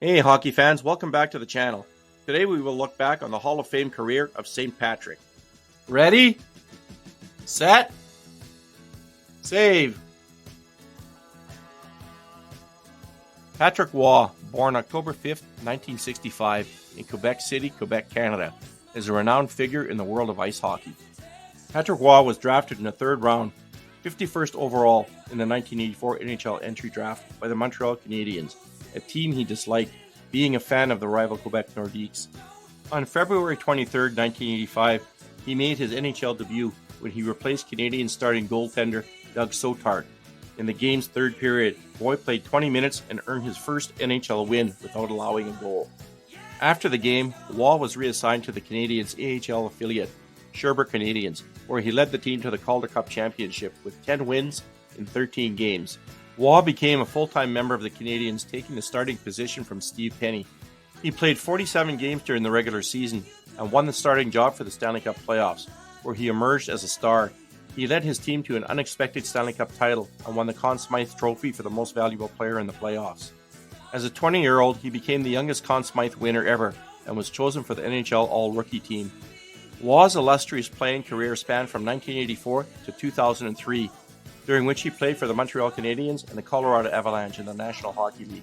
Hey hockey fans, welcome back to the channel. Today we will look back on the Hall of Fame career of St. Patrick. Ready? Set? Save! Patrick Waugh, born October 5th, 1965 in Quebec City, Quebec, Canada, is a renowned figure in the world of ice hockey. Patrick Waugh was drafted in the third round, 51st overall in the 1984 NHL entry draft by the Montreal Canadiens, a team he disliked, being a fan of the rival Quebec Nordiques. On February 23, 1985, he made his NHL debut when he replaced Canadian starting goaltender Doug Soutart. In the game's third period, Boy played 20 minutes and earned his first NHL win without allowing a goal. After the game, Waugh was reassigned to the Canadiens' AHL affiliate, Sherbrooke Canadiens, where he led the team to the Calder Cup championship with 10 wins in 13 games. Waugh became a full-time member of the Canadiens, taking the starting position from Steve Penny. He played 47 games during the regular season and won the starting job for the Stanley Cup playoffs, where he emerged as a star. He led his team to an unexpected Stanley Cup title and won the Conn Smythe Trophy for the most valuable player in the playoffs. As a 20-year-old, he became the youngest Conn Smythe winner ever and was chosen for the NHL All-Rookie team. Waugh's illustrious playing career spanned from 1984 to 2003, during which he played for the Montreal Canadiens and the Colorado Avalanche in the National Hockey League.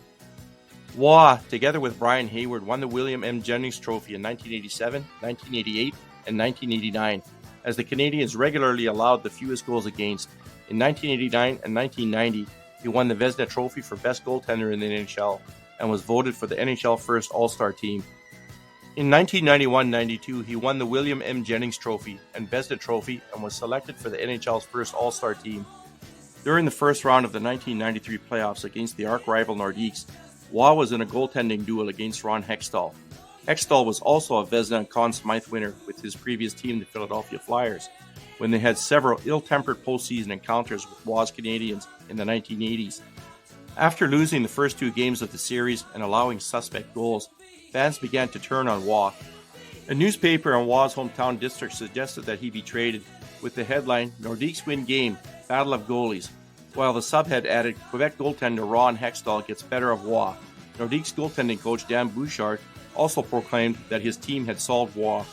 Waugh, together with Brian Hayward, won the William M. Jennings Trophy in 1987, 1988, and 1989, as the Canadiens regularly allowed the fewest goals against. In 1989 and 1990, he won the Vezina Trophy for Best Goaltender in the NHL and was voted for the NHL First All-Star Team. In 1991-92, he won the William M. Jennings Trophy and Vezina Trophy and was selected for the NHL's First All-Star Team. During the first round of the 1993 playoffs against the arch-rival Nordiques, Waugh was in a goaltending duel against Ron Hextall. Hextall was also a Vezina and Conn Smythe winner with his previous team, the Philadelphia Flyers, when they had several ill-tempered postseason encounters with Waugh's Canadiens in the 1980s. After losing the first two games of the series and allowing suspect goals, fans began to turn on Waugh. A newspaper in Waugh's hometown district suggested that he be traded, with the headline, "Nordiques win game, battle of goalies," while the subhead added, "Quebec goaltender Ron Hextall gets better of Waugh." Nordiques goaltending coach Dan Bouchard also proclaimed that his team had solved Waugh.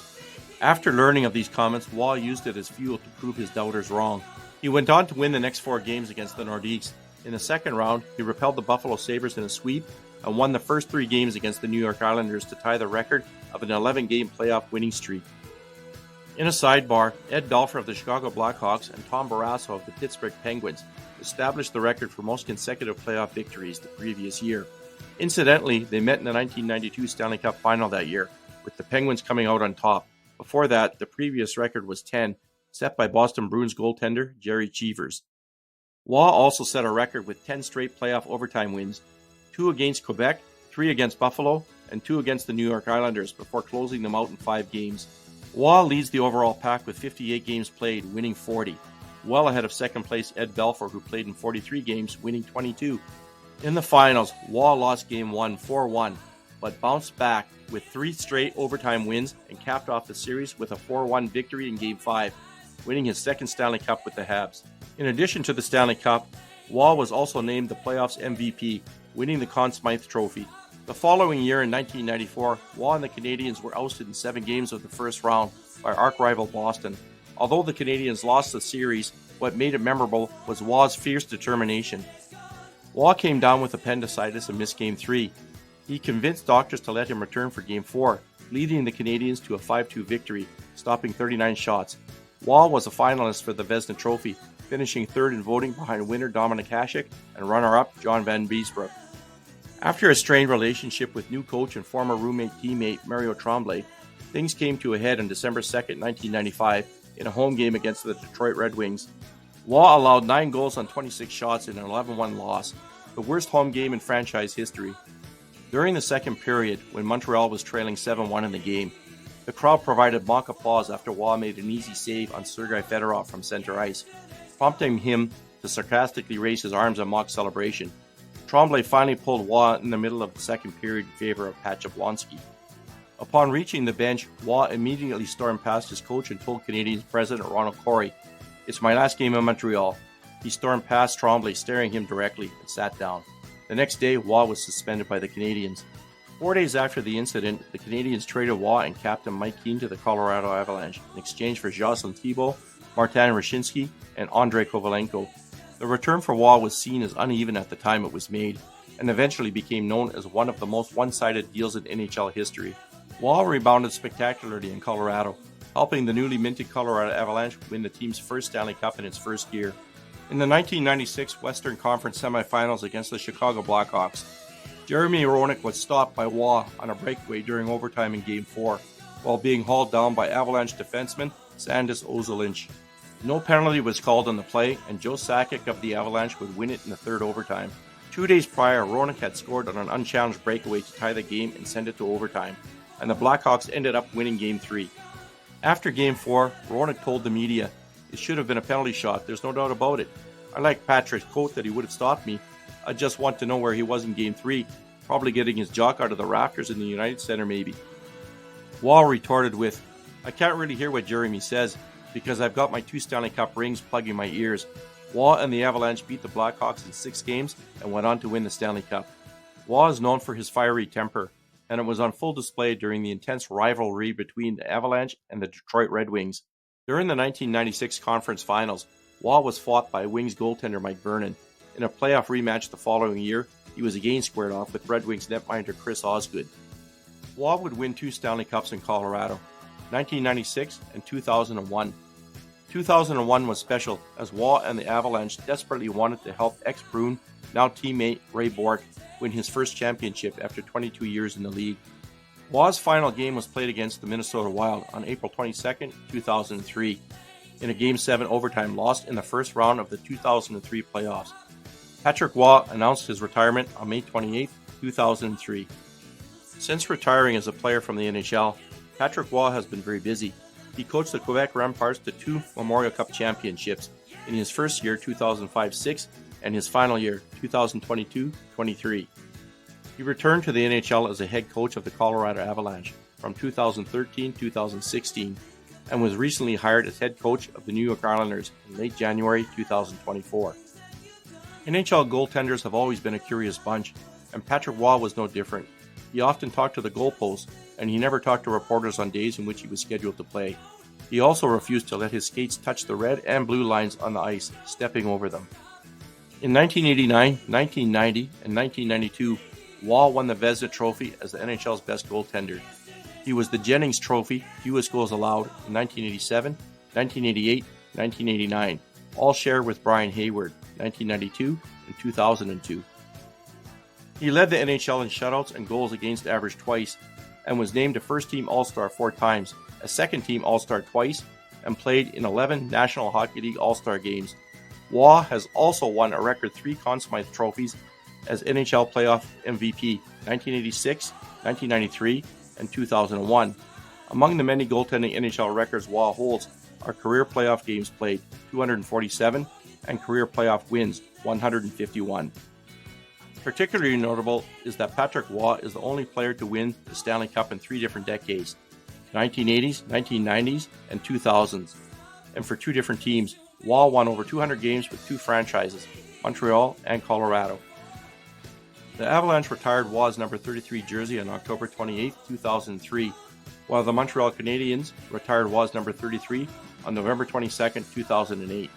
After learning of these comments, Waugh used it as fuel to prove his doubters wrong. He went on to win the next 4 games against the Nordiques. In the second round, he repelled the Buffalo Sabres in a sweep and won the first 3 games against the New York Islanders to tie the record of an 11-game playoff winning streak. In a sidebar, Ed Belfour of the Chicago Blackhawks and Tom Barrasso of the Pittsburgh Penguins established the record for most consecutive playoff victories the previous year. Incidentally, they met in the 1992 Stanley Cup final that year, with the Penguins coming out on top. Before that, the previous record was 10, set by Boston Bruins goaltender Jerry Cheevers. Waugh also set a record with 10 straight playoff overtime wins, 2 against Quebec, 3 against Buffalo, and 2 against the New York Islanders before closing them out in 5 games. Waugh leads the overall pack with 58 games played, winning 40, well ahead of second place Ed Belfour, who played in 43 games, winning 22. In the finals, Waugh lost Game 1 4-1, but bounced back with 3 straight overtime wins and capped off the series with a 4-1 victory in Game 5, winning his second Stanley Cup with the Habs. In addition to the Stanley Cup, Waugh was also named the playoffs MVP, winning the Conn Smythe Trophy. The following year in 1994, Waugh and the Canadiens were ousted in 7 games of the first round by arch-rival Boston. Although the Canadiens lost the series, what made it memorable was Waugh's fierce determination. Waugh came down with appendicitis and missed Game 3. He convinced doctors to let him return for Game 4, leading the Canadiens to a 5-2 victory, stopping 39 shots. Waugh was a finalist for the Vezina Trophy, finishing third in voting behind winner Dominik Hasek and runner-up John Van Beesbroek. After a strained relationship with new coach and former roommate-teammate Mario Tremblay, things came to a head on December 2, 1995, in a home game against the Detroit Red Wings. Waugh allowed 9 goals on 26 shots in an 11-1 loss, the worst home game in franchise history. During the second period, when Montreal was trailing 7-1 in the game, the crowd provided mock applause after Waugh made an easy save on Sergei Fedorov from center ice, prompting him to sarcastically raise his arms in mock celebration. Tremblay finally pulled Waugh in the middle of the second period in favor of Pat Jablonski. Upon reaching the bench, Waugh immediately stormed past his coach and told Canadiens president Ronald Corey, "It's my last game in Montreal." He stormed past Tremblay, staring him directly, and sat down. The next day, Waugh was suspended by the Canadiens. 4 days after the incident, the Canadiens traded Waugh and captain Mike Keane to the Colorado Avalanche in exchange for Jocelyn Thibault, Martin Rashinsky, and Andrei Kovalenko. The return for Waugh was seen as uneven at the time it was made, and eventually became known as one of the most one-sided deals in NHL history. Waugh rebounded spectacularly in Colorado, helping the newly minted Colorado Avalanche win the team's first Stanley Cup in its first year. In the 1996 Western Conference semifinals against the Chicago Blackhawks, Jeremy Roenick was stopped by Waugh on a breakaway during overtime in Game 4, while being hauled down by Avalanche defenseman Sandis Ozolinsh. No penalty was called on the play, and Joe Sakic of the Avalanche would win it in the third overtime. 2 days prior, Roenick had scored on an unchallenged breakaway to tie the game and send it to overtime, and the Blackhawks ended up winning Game 3. After Game 4, Roenick told the media, "It should have been a penalty shot, there's no doubt about it. I like Patrick's quote that he would have stopped me. I just want to know where he was in Game 3, probably getting his jock out of the rafters in the United Center maybe." Waugh retorted with, "I can't really hear what Jeremy says, because I've got my 2 Stanley Cup rings plugging my ears." Waugh and the Avalanche beat the Blackhawks in 6 games and went on to win the Stanley Cup. Waugh is known for his fiery temper, and it was on full display during the intense rivalry between the Avalanche and the Detroit Red Wings. During the 1996 conference finals, Waugh was fought by Wings goaltender Mike Vernon. In a playoff rematch the following year, he was again squared off with Red Wings netminder Chris Osgood. Waugh would win 2 Stanley Cups in Colorado, 1996 and 2001. 2001 was special as Waugh and the Avalanche desperately wanted to help ex-Bruin, now teammate Ray Bourque, win his first championship after 22 years in the league. Waugh's final game was played against the Minnesota Wild on April 22, 2003, in a Game 7 overtime lost in the first round of the 2003 playoffs. Patrick Waugh announced his retirement on May 28, 2003. Since retiring as a player from the NHL, Patrick Waugh has been very busy. He coached the Quebec Remparts to 2 Memorial Cup championships in his first year 2005-06 and his final year 2022-23. He returned to the NHL as a head coach of the Colorado Avalanche from 2013-2016 and was recently hired as head coach of the New York Islanders in late January 2024. NHL goaltenders have always been a curious bunch, and Patrick Waugh was no different. He often talked to the goalpost, and he never talked to reporters on days in which he was scheduled to play. He also refused to let his skates touch the red and blue lines on the ice, stepping over them. In 1989, 1990, and 1992, Waugh won the Vezina Trophy as the NHL's best goaltender. He was the Jennings Trophy, fewest goals allowed, in 1987, 1988, 1989, all shared with Brian Hayward, 1992 and 2002. He led the NHL in shutouts and goals against average twice, and was named a first-team All-Star 4 times, a second-team All-Star twice, and played in 11 National Hockey League All-Star games. Waugh has also won a record 3 Conn Smythe Trophies as NHL Playoff MVP, 1986, 1993, and 2001. Among the many goaltending NHL records Waugh holds are career playoff games played, 247, and career playoff wins, 151. Particularly notable is that Patrick Waugh is the only player to win the Stanley Cup in 3 different decades, 1980s, 1990s, and 2000s. And for 2 different teams, Waugh won over 200 games with 2 franchises, Montreal and Colorado. The Avalanche retired Waugh's number 33 jersey on October 28, 2003, while the Montreal Canadiens retired Waugh's number 33 on November 22, 2008.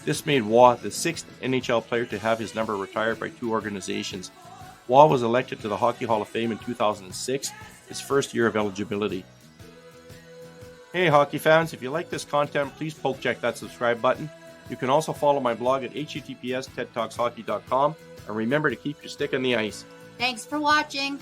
This made Waugh the 6th NHL player to have his number retired by 2 organizations. Waugh was elected to the Hockey Hall of Fame in 2006, his first year of eligibility. Hey hockey fans, if you like this content, please poke check that subscribe button. You can also follow my blog at https://tedtalkshockey.com, and remember to keep your stick on the ice. Thanks for watching.